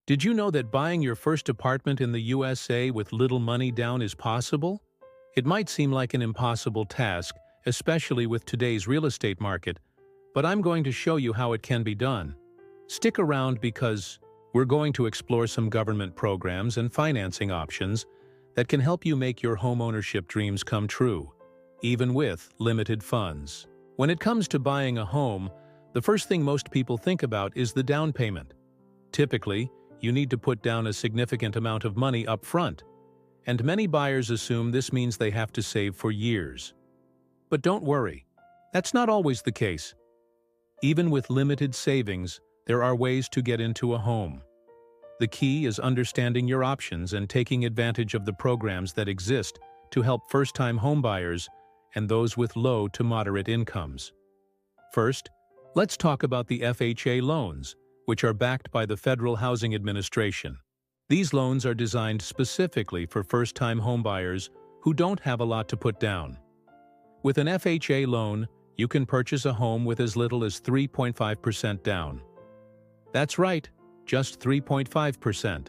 Did you know that buying your first apartment in the USA with little money down is possible? It might seem like an impossible task, especially with today's real estate market, but I'm going to show you how it can be done. Stick around because we're going to explore some government programs and financing options that can help you make your homeownership dreams come true, even with limited funds. When it comes to buying a home, the first thing most people think about is the down payment. Typically, you need to put down a significant amount of money up front, and many buyers assume this means they have to save for years. But don't worry, that's not always the case. Even with limited savings, there are ways to get into a home. The key is understanding your options and taking advantage of the programs that exist to help first-time homebuyers and those with low to moderate incomes. First, let's talk about the FHA loans, which are backed by the Federal Housing Administration. These loans are designed specifically for first-time homebuyers who don't have a lot to put down. With an FHA loan, you can purchase a home with as little as 3.5% down. That's right, just 3.5%.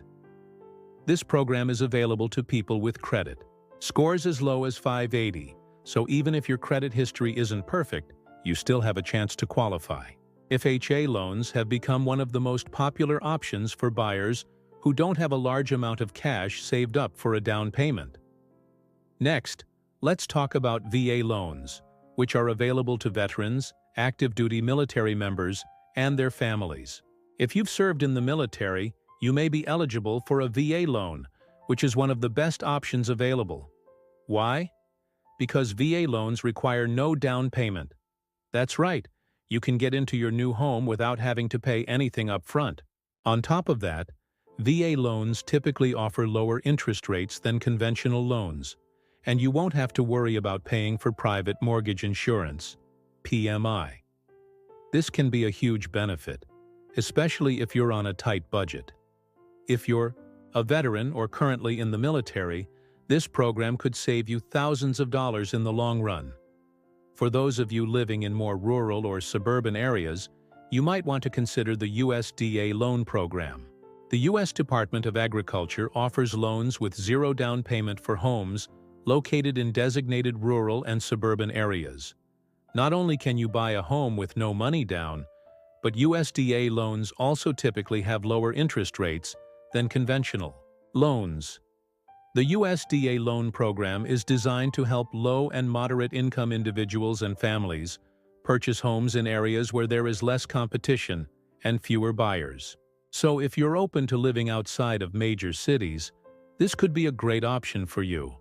This program is available to people with credit. Scores as low as 580, so even if your credit history isn't perfect, you still have a chance to qualify. FHA loans have become one of the most popular options for buyers who don't have a large amount of cash saved up for a down payment. Next, let's talk about VA loans, which are available to veterans, active duty military members, and their families. If you've served in the military, you may be eligible for a VA loan, which is one of the best options available. Why? Because VA loans require no down payment. That's right. You can get into your new home without having to pay anything up front. On top of that, VA loans typically offer lower interest rates than conventional loans, and you won't have to worry about paying for private mortgage insurance, PMI. This can be a huge benefit, especially if you're on a tight budget. If you're a veteran or currently in the military, this program could save you thousands of dollars in the long run. For those of you living in more rural or suburban areas, you might want to consider the USDA loan program. The U.S. Department of Agriculture offers loans with zero down payment for homes located in designated rural and suburban areas. Not only can you buy a home with no money down, but USDA loans also typically have lower interest rates than conventional loans. The USDA loan program is designed to help low and moderate income individuals and families purchase homes in areas where there is less competition and fewer buyers. So if you're open to living outside of major cities, this could be a great option for you.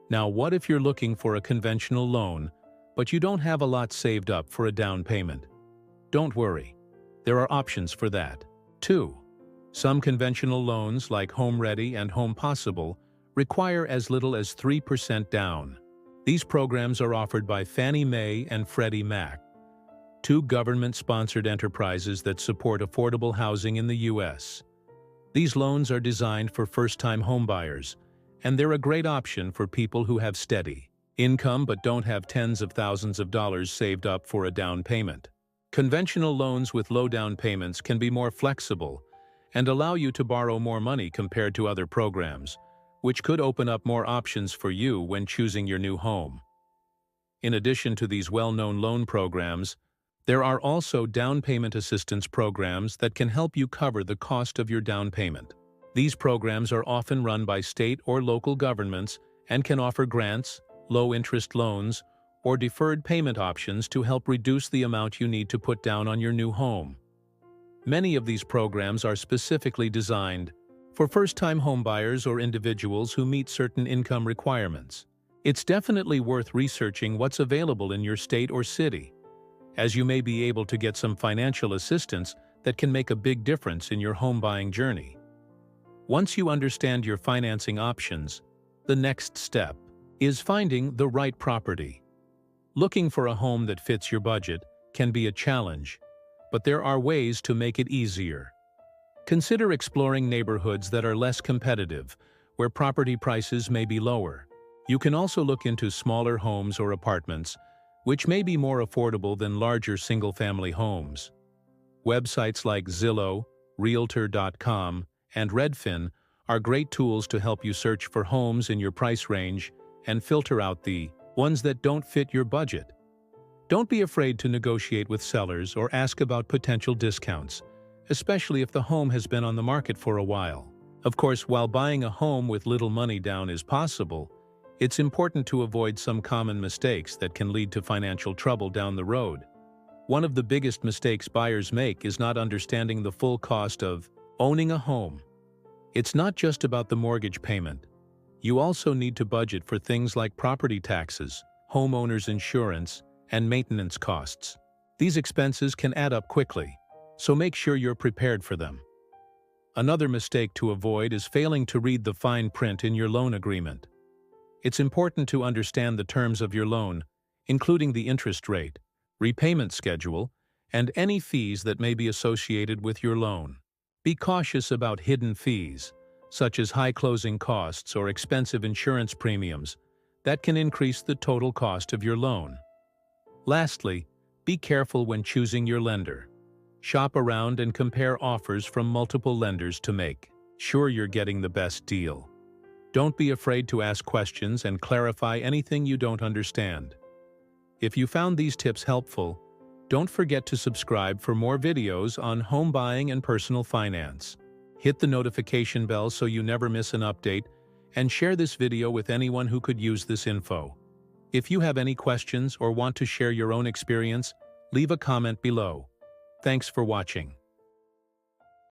Now, what if you're looking for a conventional loan, but you don't have a lot saved up for a down payment? Don't worry, there are options for that, too. Some conventional loans like Home Ready and Home Possible require as little as 3% down. These programs are offered by Fannie Mae and Freddie Mac, two government-sponsored enterprises that support affordable housing in the U.S. These loans are designed for first-time homebuyers, and they're a great option for people who have steady income but don't have tens of thousands of dollars saved up for a down payment. Conventional loans with low down payments can be more flexible and allow you to borrow more money compared to other programs, which could open up more options for you when choosing your new home. In addition to these well-known loan programs, there are also down payment assistance programs that can help you cover the cost of your down payment. These programs are often run by state or local governments and can offer grants, low-interest loans, or deferred payment options to help reduce the amount you need to put down on your new home. Many of these programs are specifically designed for first-time homebuyers or individuals who meet certain income requirements. It's definitely worth researching what's available in your state or city, as you may be able to get some financial assistance that can make a big difference in your home buying journey. Once you understand your financing options, the next step is finding the right property. Looking for a home that fits your budget can be a challenge, but there are ways to make it easier. Consider exploring neighborhoods that are less competitive, where property prices may be lower. You can also look into smaller homes or apartments, which may be more affordable than larger single-family homes. Websites like Zillow, Realtor.com, and Redfin are great tools to help you search for homes in your price range and filter out the ones that don't fit your budget. Don't be afraid to negotiate with sellers or ask about potential discounts, especially if the home has been on the market for a while. Of course, while buying a home with little money down is possible, it's important to avoid some common mistakes that can lead to financial trouble down the road. One of the biggest mistakes buyers make is not understanding the full cost of owning a home. It's not just about the mortgage payment. You also need to budget for things like property taxes, homeowners insurance, and maintenance costs. These expenses can add up quickly, so make sure you're prepared for them. Another mistake to avoid is failing to read the fine print in your loan agreement. It's important to understand the terms of your loan, including the interest rate, repayment schedule, and any fees that may be associated with your loan. Be cautious about hidden fees, such as high closing costs or expensive insurance premiums, that can increase the total cost of your loan. Lastly, be careful when choosing your lender. Shop around and compare offers from multiple lenders to make sure you're getting the best deal. Don't be afraid to ask questions and clarify anything you don't understand. If you found these tips helpful, don't forget to subscribe for more videos on home buying and personal finance. Hit the notification bell so you never miss an update, and share this video with anyone who could use this info. If you have any questions or want to share your own experience, leave a comment below. Thanks for watching.